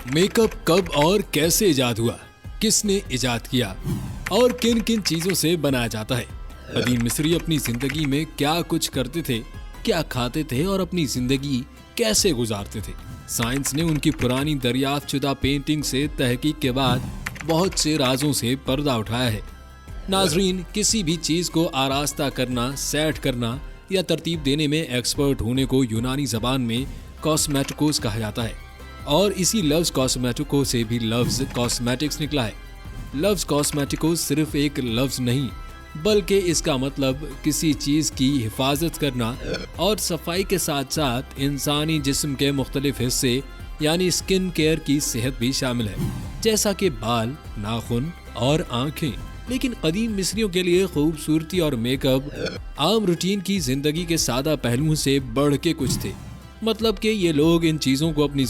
Makeup कब और कैसे इजाद हुआ, किसने इजाद किया और किन किन चीजों से बनाया जाता है। कदीम मिस्री अपनी जिंदगी में क्या कुछ करते थे, क्या खाते थे और अपनी जिंदगी कैसे गुजारते थे। साइंस ने उनकी पुरानी दरियाफ्त शुदा पेंटिंग से तहकीक के बाद बहुत से राजों से पर्दा उठाया है। नाजरीन, किसी भी चीज को आरास्ता करना, सेट करना या तरतीब देने में एक्सपर्ट होने को यूनानी जबान में कॉस्मेटिकोस कहा जाता है और इसी लफ्ज कॉस्मेटिको से भी लफ्ज कॉस्मेटिक्स निकला है। लफ्ज कॉस्मेटिकोस सिर्फ एक लफ्ज नहीं, बल्कि इसका मतलब किसी चीज की हिफाजत करना और सफाई के साथ साथ इंसानी जिस्म के मुख्तलिफ हिस्से यानी स्किन केयर की सेहत भी शामिल है, जैसा कि बाल, नाखून और आंखें। लेकिन कदीम मिस्रियों के लिए खूबसूरती और मेकअप आम रूटीन की जिंदगी के सादा पहलुओं से बढ़ के कुछ थे। मतलब कि ये लोग इन चीजों को अपनी